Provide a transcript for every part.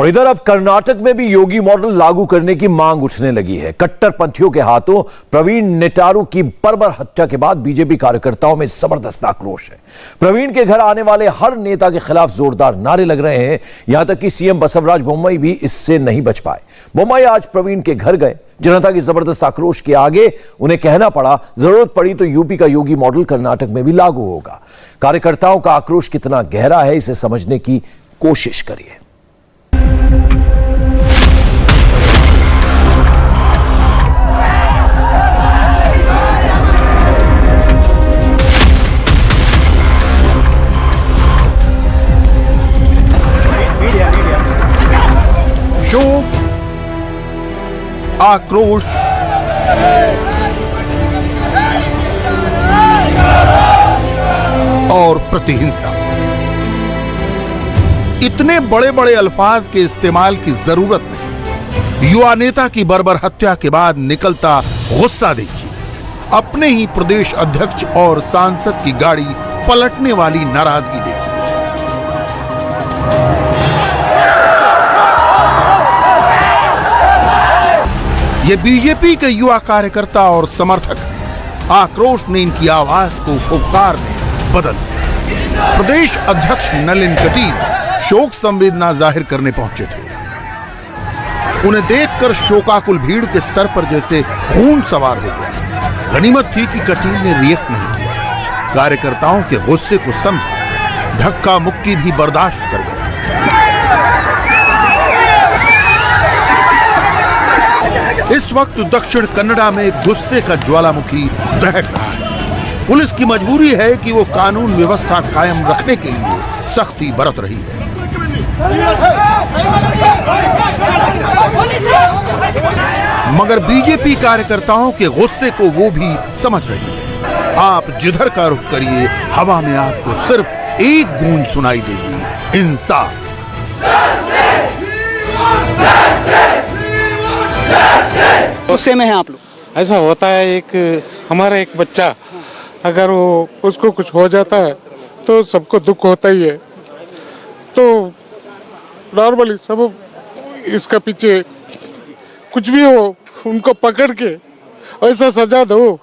और इधर अब कर्नाटक में भी योगी मॉडल लागू करने की मांग उठने लगी है। कट्टरपंथियों के हाथों प्रवीण नेटारू की बर्बर हत्या के बाद बीजेपी कार्यकर्ताओं में जबरदस्त आक्रोश है। प्रवीण के घर आने वाले हर नेता के खिलाफ जोरदार नारे लग रहे हैं। यहां तक कि सीएम बसवराज बोम्मई भी इससे नहीं बच पाए। बोम्मई आज प्रवीण के घर गए। जनता की जबरदस्त आक्रोश के आगे उन्हें कहना पड़ा, जरूरत पड़ी तो यूपी का योगी मॉडल कर्नाटक में भी लागू होगा। कार्यकर्ताओं का आक्रोश कितना गहरा है, इसे समझने की कोशिश करिए। शोक, आक्रोश, और प्रतिहिंसा, इतने बड़े बड़े अल्फाज के इस्तेमाल की जरूरत नहीं। युवा नेता की बर्बर हत्या के बाद निकलता गुस्सा देखिए। अपने ही प्रदेश अध्यक्ष और सांसद की गाड़ी पलटने वाली नाराजगी देखिए। ये बीजेपी के युवा कार्यकर्ता और समर्थक हैं। आक्रोश ने इनकी आवाज को फुफकार में बदल दिया। प्रदेश अध्यक्ष नलिन कटील शोक संवेदना जाहिर करने पहुंचे थे। उन्हें देखकर शोकाकुल भीड़ के सर पर जैसे खून सवार हो गया। गनीमत थी कि कटील ने रिएक्ट नहीं किया। कार्यकर्ताओं के गुस्से को समझा, धक्का मुक्की भी बर्दाश्त कर गए। इस वक्त दक्षिण कन्नड़ा में गुस्से का ज्वालामुखी दहक रहा है। पुलिस की मजबूरी है कि वो कानून व्यवस्था कायम रखने के लिए सख्ती बरत रही है। मगर बीजेपी कार्यकर्ताओं के गुस्से को वो भी समझ रही है। आप जिधर का रुख करिए, हवा में आपको सिर्फ एक गूंज सुनाई देगी, इंसाफ। गुस्से में हैं आप लोग? ऐसा होता है, हमारा एक बच्चा अगर वो उसको कुछ हो जाता है तो सबको दुख होता ही है। तो नॉर्मली सब इसका पीछे कुछ भी हो, उनको पकड़ के ऐसा सजा दो।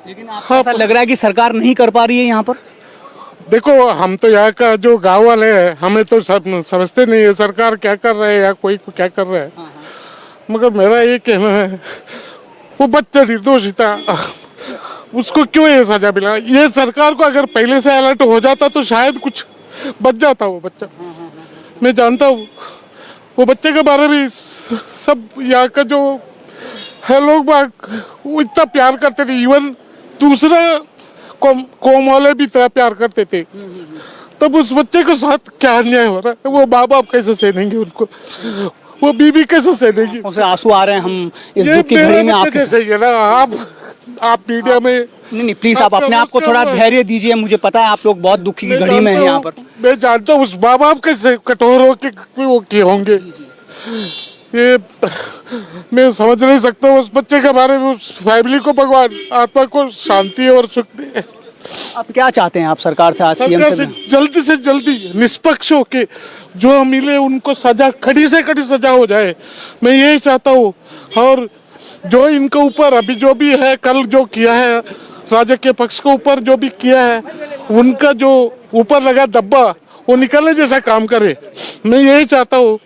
लेकिन आपको ऐसा लग रहा है कि सरकार नहीं कर पा रही है यहाँ पर? देखो, हम तो यहाँ का जो गांव वाले हैं, हमें तो समझते नहीं है सरकार क्या कर रहा है या कोई क्या कर रहा है। मगर मेरा ये कहना है, वो बच्चा निर्दोष था, उसको क्यों ये सजा मिला? ये सरकार को अगर पहले से अलर्ट हो जाता तो शायद कुछ बच जाता वो बच्चा। मैं जानता हूँ वो बच्चे के बारे में सब यहाँ का जो है लोग वो इतना प्यार करते थे। इवन दूसरे कौम वाले भी इतना प्यार करते थे। तब उस बच्चे के साथ क्या अन्याय हो रहा है, वो माँ बाप कैसे सहनेंगे उनको, वो बीबी कैसे सहनेगी? आंसू आ रहे हैं। हम इस दुख की घड़ी में आप मीडिया में नहीं प्लीज आप अपने आप को थोड़ा धैर्य दीजिए। मुझे पता है आप लोग बहुत दुखी की घड़ी में हैं यहाँ पर। मैं जानता हूँ उस माँ बाप कैसे कठोर हो के वो किए होंगे। ये मैं समझ नहीं सकता उस बच्चे के बारे में। उस फैमिली को भगवान आत्मा को शांति और सुख दे। आप क्या चाहते हैं आप सरकार से? आज सरकार से जल्दी निष्पक्ष होके जो मिले उनको सजा, कड़ी से कड़ी सजा हो जाए, मैं यही चाहता हूँ। और जो इनके ऊपर अभी जो भी है, कल जो किया है राजा के पक्ष के ऊपर जो भी किया है, उनका जो ऊपर लगा धब्बा वो निकलने जैसा काम करे, मैं यही चाहता हूँ।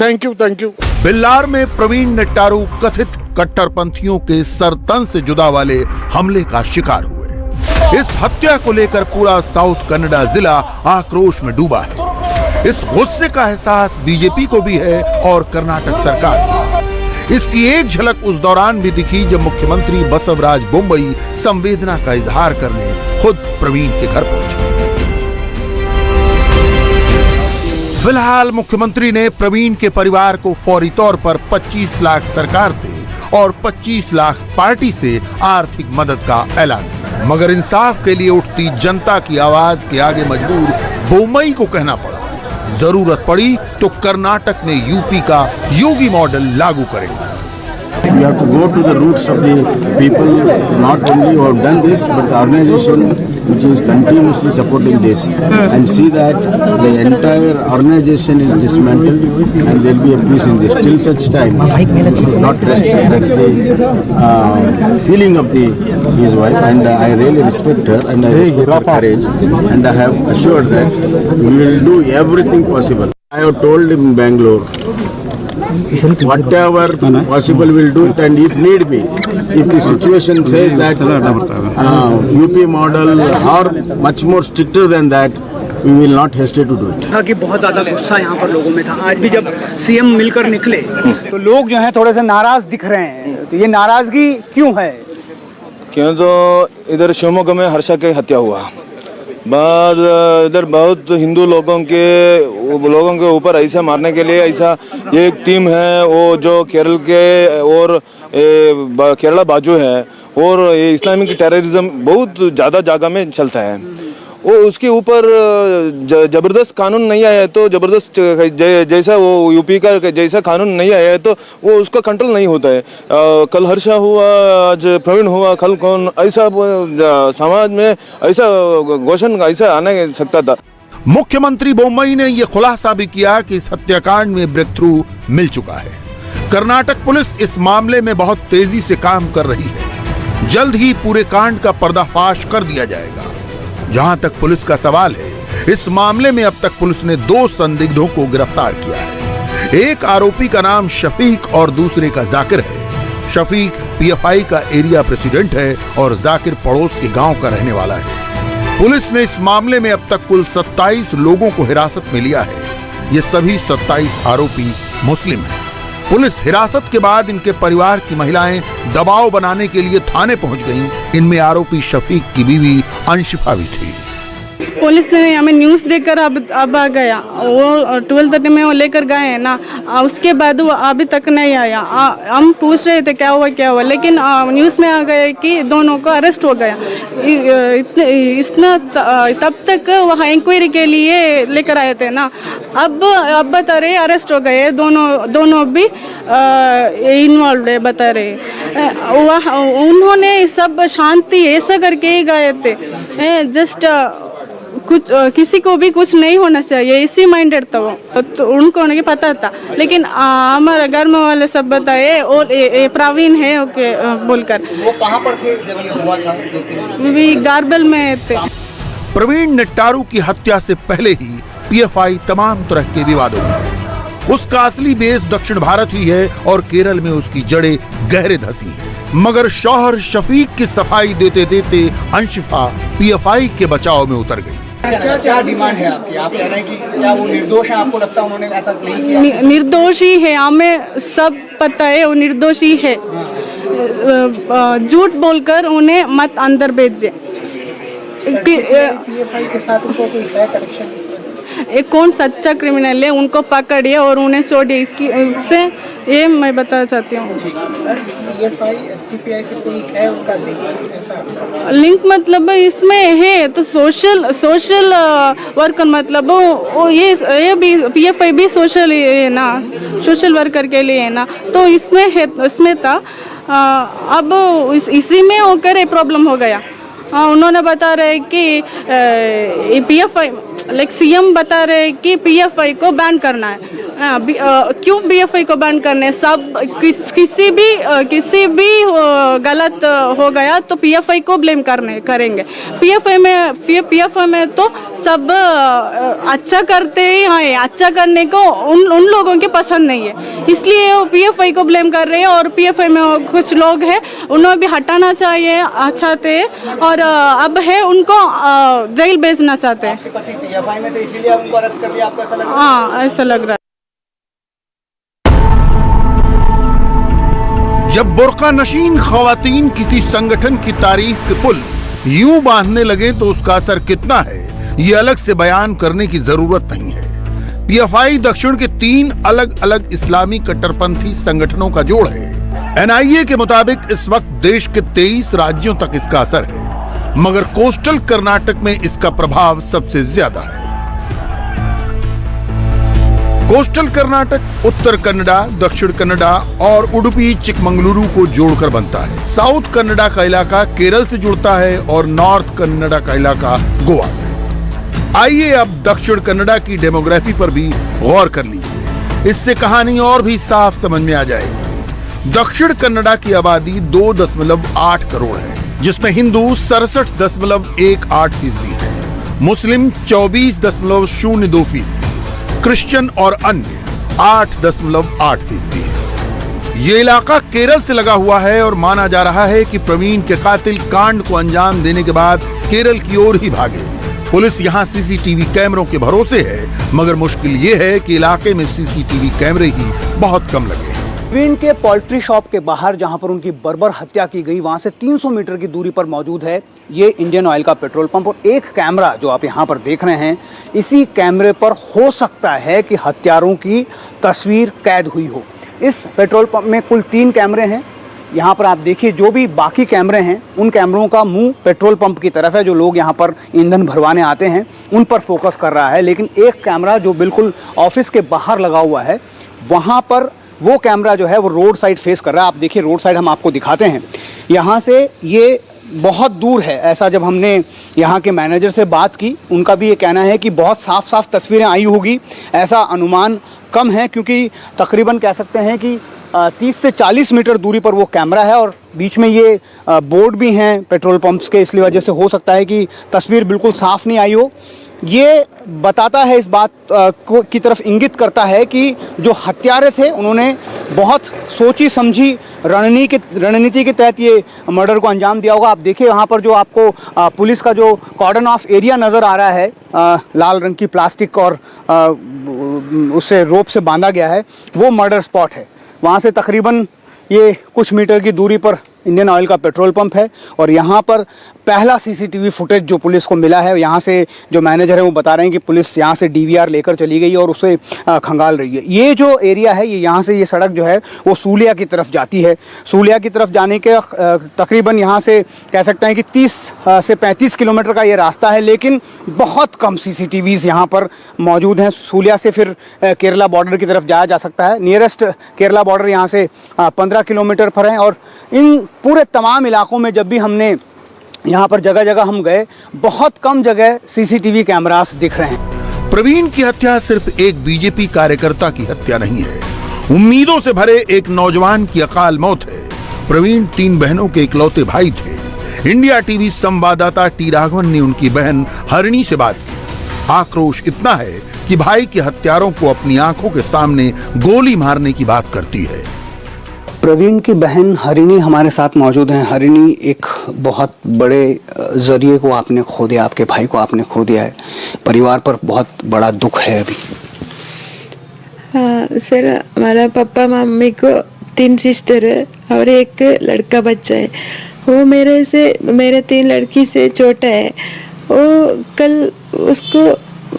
Thank you. बिल्लार में प्रवीण नेटारू कथित कट्टरपंथियों के सरतन से जुदा वाले हमले का शिकार हुए। इस हत्या को लेकर पूरा साउथ कन्नड़ा जिला आक्रोश में डूबा है। इस गुस्से का एहसास बीजेपी को भी है और कर्नाटक सरकार को। इसकी एक झलक उस दौरान भी दिखी जब मुख्यमंत्री बसवराज बोम्मई संवेदना का इजहार करने खुद प्रवीण के घर पहुंचे। फिलहाल मुख्यमंत्री ने प्रवीण के परिवार को फौरी तौर पर 25 लाख सरकार से और 25 लाख पार्टी से आर्थिक मदद का ऐलान किया। मगर इंसाफ के लिए उठती जनता की आवाज के आगे मजबूर बोम्मई को कहना पड़ा, जरूरत पड़ी तो कर्नाटक में यूपी का योगी मॉडल लागू करेंगे। We have to go to the roots of the people, not only who have done this, but the organization which is continuously supporting this, and see that the entire organization is dismantled and there will be a peace in this. Till such time, we should not rest. That's the feeling of his wife, and I really respect her and I respect her courage, and I have assured that we will do everything possible. I have told him in Bangalore, whatever possible we'll do it, and if need be, if the situation says that UP model or much more stricter than that, we will not hesitate to do it. था कि बहुत ज़्यादा गुस्सा यहाँ पर लोगों में था। आज भी जब सीएम मिलकर निकले तो लोग जो हैं थोड़े से नाराज दिख रहे हैं, तो ये नाराजगी क्यों है? क्यों तो इधर शिवमोगा में हर्षा की हत्या हुआ, बाद इधर बहुत हिंदू लोगों के ऊपर ऐसा मारने के लिए ऐसा एक टीम है वो जो केरल के और केरला बाजू है, और ये इस्लामिक टेररिज्म बहुत ज़्यादा जगह में चलता है। वो उसके ऊपर ज़बरदस्त कानून नहीं आया है, तो ज़बरदस्त जैसा वो यूपी का जैसा कानून नहीं आया है तो वो उसका कंट्रोल नहीं होता है। कल हर्षा हुआ, आज प्रवीण हुआ, कल कौन, ऐसा समाज में ऐसा घोषण ऐसा आने सकता था। मुख्यमंत्री बोम्मई ने यह खुलासा भी किया कि इस हत्याकांड में ब्रेक थ्रू मिल चुका है। कर्नाटक पुलिस इस मामले में बहुत तेजी से काम कर रही है। जल्द ही पूरे कांड का पर्दाफाश कर दिया जाएगा। जहां तक पुलिस का सवाल है, इस मामले में अब तक पुलिस ने 2 संदिग्धों को गिरफ्तार किया है। एक आरोपी का नाम शफीक और दूसरे का जाकिर है। शफीक पीएफआई का एरिया प्रेसिडेंट है और जाकिर पड़ोस के गांव का रहने वाला है। पुलिस ने इस मामले में अब तक कुल 27 लोगों को हिरासत में लिया है। ये सभी 27 आरोपी मुस्लिम हैं। पुलिस हिरासत के बाद इनके परिवार की महिलाएं दबाव बनाने के लिए थाने पहुंच गईं। इनमें आरोपी शफीक की बीवी अंशिफा भी थी। पुलिस ने हमें न्यूज़ देकर अब आ गया। वो 12:30 में वो लेकर गए हैं ना, उसके बाद वो अभी तक नहीं आया। हम पूछ रहे थे क्या हुआ, लेकिन न्यूज़ में आ गए कि दोनों को अरेस्ट हो गया। तब तक वहाँ इंक्वायरी के लिए लेकर आए थे ना, अब बता रहे अरेस्ट हो गए। दोनों भी इन्वॉल्व है बता रहे। उन्होंने सब शांति ऐसा करके ही गए थे, जस्ट कुछ किसी को भी कुछ नहीं होना चाहिए, इसी माइंडेड था वो, तो उनको नहीं पता था। लेकिन हमारे घर में वाले सब बताए और ये प्रवीण है ओके बोलकर। वो कहाँ पर थे जब ये हुआ था? भी गार्बल में थे। प्रवीण नेट्टारू की हत्या से पहले ही पीएफआई तमाम तरह के विवादों में है। उसका असली बेस दक्षिण भारत ही है और केरल में उसकी जड़ें गहरे धसी हैं। मगर शौहर शफीक की सफाई देते देते अंशिफा पीएफआई के बचाव में उतर गई। क्या डिमांड है आपकी? आप कह रहे हैं कि क्या वो निर्दोष है? आपको लगता है उन्होंने ऐसा नहीं किया? निर्दोष ही है, हमें सब पता है वो निर्दोष ही है। झूठ बोलकर उन्हें मत अंदर भेजे। पीएफआई के साथ उनको कोई है कनेक्शन? एक कौन सच्चा क्रिमिनल है उनको पकड़िए और उन्हें छोड़िए, इससे ये मैं बताना चाहती हूँ। पीएफआई एसडीपीआई से कोई है उनका लिंक? ऐसा लिंक मतलब इसमें है तो सोशल वर्कर, मतलब वो ये भी पीएफआई भी सोशल है ना, सोशल वर्कर के लिए है ना, तो इसमें था। अब इसी में होकर प्रॉब्लम हो गया। उन्होंने बता रहे कि पीएफआई लाइक सीएम बता रहे कि पीएफआई को बैन करना है। क्यों पीएफआई को बैन करना है? सब किसी भी गलत हो गया तो पीएफआई को ब्लेम करेंगे। पीएफआई में तो सब अच्छा करते हैं, अच्छा करने को उन लोगों के पसंद नहीं है, इसलिए वो पीएफआई को ब्लेम कर रहे हैं। और पीएफआई में कुछ लोग हैं उन्हें भी हटाना चाहिए चाहते हैं, और अब है उनको जेल भेजना चाहते हैं। पीएफआई में तो इसीलिए उनको अरेस्ट कर दिया, आपको ऐसा लग रहा है? हाँ, ऐसा लग रहा है। जब बुर्का नशीन खवातीन किसी संगठन की तारीफ के पुल यूं बांधने लगे तो उसका असर कितना है ये अलग से बयान करने की जरूरत नहीं है। पीएफआई दक्षिण के 3 अलग अलग इस्लामी कट्टरपंथी संगठनों का जोड़ है। एनआईए के मुताबिक इस वक्त देश के 23 राज्यों तक इसका असर है, मगर कोस्टल कर्नाटक में इसका प्रभाव सबसे ज्यादा है। कोस्टल कर्नाटक उत्तर कन्नडा, दक्षिण कन्नडा और उडुपी चिकमंगलुरु को जोड़कर बनता है। साउथ कन्नडा का इलाका केरल से जुड़ता है और नॉर्थ कन्नडा का इलाका गोवा से। आइए अब दक्षिण कन्नडा की डेमोग्राफी पर भी गौर कर लीजिए, इससे कहानी और भी साफ समझ में आ जाएगी। दक्षिण कन्नडा की आबादी 2.8 करोड़ है, जिसमें हिंदू 67.18% है, मुस्लिम 24.02%, क्रिश्चियन और अन्य 8.8% है। ये इलाका केरल से लगा हुआ है और माना जा रहा है कि प्रवीण के कातिल कांड को अंजाम देने के बाद केरल की ओर ही भागे। पुलिस यहाँ सीसीटीवी कैमरों के भरोसे है, मगर मुश्किल ये है कि इलाके में सीसीटीवी कैमरे ही बहुत कम लगे हैं। प्रवीण के पोल्ट्री शॉप के बाहर जहां पर उनकी बर्बर हत्या की गई, वहां से 300 मीटर की दूरी पर मौजूद है ये इंडियन ऑयल का पेट्रोल पंप। और एक कैमरा जो आप यहां पर देख रहे हैं, इसी कैमरे पर हो सकता है कि हत्यारों की तस्वीर कैद हुई हो। इस पेट्रोल पंप में कुल 3 कैमरे हैं। यहाँ पर आप देखिए, जो भी बाकी कैमरे हैं उन कैमरों का मुंह पेट्रोल पंप की तरफ है। जो लोग यहाँ पर ईंधन भरवाने आते हैं उन पर फोकस कर रहा है। लेकिन एक कैमरा जो बिल्कुल ऑफिस के बाहर लगा हुआ है, वहाँ पर वो कैमरा जो है वो रोड साइड फेस कर रहा है। आप देखिए, रोड साइड हम आपको दिखाते हैं। यहाँ से ये बहुत दूर है। ऐसा जब हमने यहाँ के मैनेजर से बात की, उनका भी ये कहना है कि बहुत साफ साफ तस्वीरें आई होगी, ऐसा अनुमान कम है, क्योंकि तकरीबन कह सकते हैं कि 30 से 40 मीटर दूरी पर वो कैमरा है और बीच में ये बोर्ड भी हैं पेट्रोल पंप्स के, इसलिए वजह से हो सकता है कि तस्वीर बिल्कुल साफ नहीं आई हो। ये बताता है, इस बात की तरफ इंगित करता है कि जो हत्यारे थे उन्होंने बहुत सोची समझी रणनीति के तहत ये मर्डर को अंजाम दिया होगा। आप देखिए, यहाँ पर जो आपको पुलिस का जो कॉर्डन ऑफ एरिया नज़र आ रहा है, लाल रंग की प्लास्टिक और उससे रोप से बांधा गया है, वो मर्डर स्पॉट है। वहाँ से तकरीबन ये कुछ मीटर की दूरी पर इंडियन ऑयल का पेट्रोल पंप है। और यहाँ पर पहला सीसीटीवी फुटेज जो पुलिस को मिला है, यहाँ से जो मैनेजर है वो बता रहे हैं कि पुलिस यहाँ से डीवीआर लेकर चली गई और उसे खंगाल रही है। ये जो एरिया है, ये यहाँ से ये सड़क जो है वो सूलिया की तरफ जाती है। सूलिया की तरफ जाने के तकरीबन यहाँ से कह सकते हैं कि 30 से 35 किलोमीटर का ये रास्ता है, लेकिन बहुत कम सीसीटीवीज़ यहाँ पर मौजूद हैं। सूलिया से फिर केरला बॉर्डर की तरफ जाया जा सकता है। नियरेस्ट केरला बॉर्डर यहाँ से 15 किलोमीटर पर है। और इन पूरे तमाम इलाकों में जब भी हमने यहाँ पर जगह जगह हम गए, बहुत कम जगह सीसीटीवी कैमरास दिख रहे हैं। प्रवीण की हत्या सिर्फ एक बीजेपी कार्यकर्ता की हत्या नहीं है, उम्मीदों से भरे एक नौजवान की अकाल मौत है। प्रवीण 3 बहनों के इकलौते भाई थे। इंडिया टीवी संवाददाता टी राघवन ने उनकी बहन हरिणी से बात की। आक्रोश इतना है कि भाई के हत्यारों को अपनी आंखों के सामने गोली मारने की बात करती है। प्रवीण की बहन हरिणी हमारे साथ मौजूद हैं। हरिणी, एक बहुत बड़े जरिए को आपने खो दिया, आपके भाई को आपने खो दिया है, परिवार पर बहुत बड़ा दुख है अभी। हाँ सर, हमारा पापा मम्मी को 3 सिस्टर है और एक लड़का बच्चा है। वो मेरे 3 लड़की से छोटा है। वो कल उसको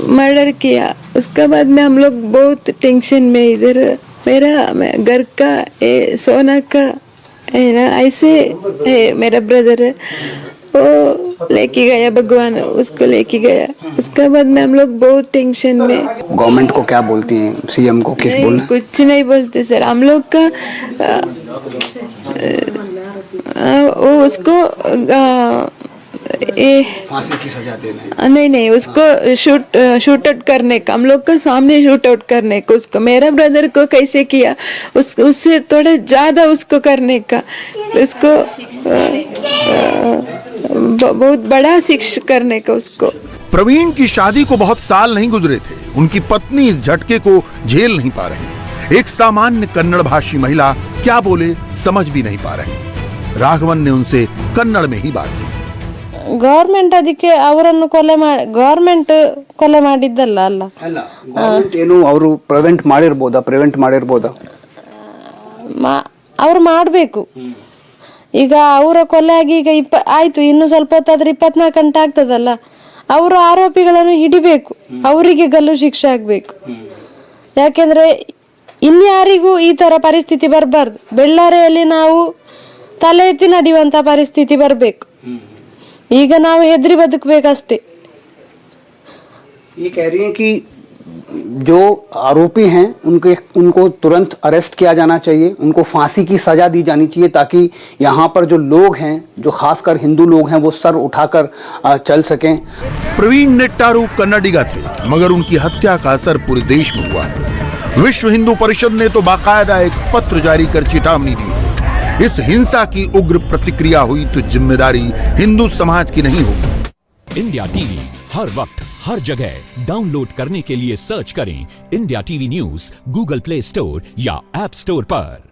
मर्डर किया। उसके बाद में हम लोग बहुत टेंशन में, इधर मेरा घर का सोना का है ना, ऐसे है। मेरा ब्रदर है, वो लेके गया, भगवान उसको लेके गया। उसके बाद में हम लोग बहुत टेंशन में। गवर्नमेंट को क्या बोलती हैं, सीएम को किस बोलना? कुछ नहीं बोलते सर। हम लोग का वो उसको फांसी की सजा देने? नहीं, उसको शूट आउट करने का, हम लोग का सामने शूट आउट करने को। उसको मेरा ब्रदर को कैसे किया, उससे थोड़ा ज्यादा उसको करने का, उसको बहुत बड़ा शिक्षा करने का उसको। प्रवीण की शादी को बहुत साल नहीं गुजरे थे, उनकी पत्नी इस झटके को झेल नहीं पा रही। एक सामान्य कन्नड़ भाषी महिला क्या बोले समझ भी नहीं पा रही। राघवन ने उनसे कन्नड़ में ही बात की। ಗವರ್ಮೆಂಟ್ ಅದಕ್ಕೆ ಅವರನ್ನು ಗವರ್ಮೆಂಟ್ ಕೊಲೆ ಮಾಡಿದ್ದಲ್ಲ ಅಲ್ಲ ಗವರ್ಮೆಂಟ್ ಏನು ಅವರು ಪ್ರಿವೆಂಟ್ ಮಾಡಿರ್ಬೋದಾ? ಅವ್ರು ಮಾಡಬೇಕು. ಈಗ ಅವರ ಕೊಲೆ ಆಗಿ ಈಗ ಆಯ್ತು, ಇನ್ನು ಸ್ವಲ್ಪ ಹೊತ್ತಾದ್ರೆ 24 ಗಂಟೆ ಆಗ್ತದಲ್ಲ. ಅವರು ಆರೋಪಿಗಳನ್ನು ಹಿಡಿಬೇಕು, ಅವರಿಗೆ ಗಲ್ಲು ಶಿಕ್ಷೆ ಆಗ್ಬೇಕು. ಯಾಕೆಂದ್ರೆ ಇನ್ಯಾರಿಗೂ ಈ ತರ ಪರಿಸ್ಥಿತಿ ಬರಬಾರ್ದು. ಬೆಳ್ಳಾರೆಯಲ್ಲಿ ನಾವು ತಲೆ ಎತ್ತಿ ನಡೆಯುವಂತ ಪರಿಸ್ಥಿತಿ ಬರಬೇಕು. ಈಗ ನಾವು ಹೆದರಿ ಬದುಕಬೇಕಷ್ಟೇ। ये कह रही हैं कि जो आरोपी हैं उनको तुरंत अरेस्ट किया जाना चाहिए, उनको फांसी की सजा दी जानी चाहिए, ताकि यहाँ पर जो लोग हैं, जो खासकर हिंदू लोग हैं, वो सर उठाकर चल सकें। प्रवीण नेट्टारू कन्नडिगा थे, मगर उनकी हत्या का असर पूरे देश में हुआ है। विश्व हिंदू परिषद ने तो बाकायदा एक पत्र जारी कर चेतावनी दी है। इस हिंसा की उग्र प्रतिक्रिया हुई तो जिम्मेदारी हिंदू समाज की नहीं होगी। इंडिया टीवी हर वक्त हर जगह डाउनलोड करने के लिए सर्च करें India TV news Google play store या ऐप स्टोर पर।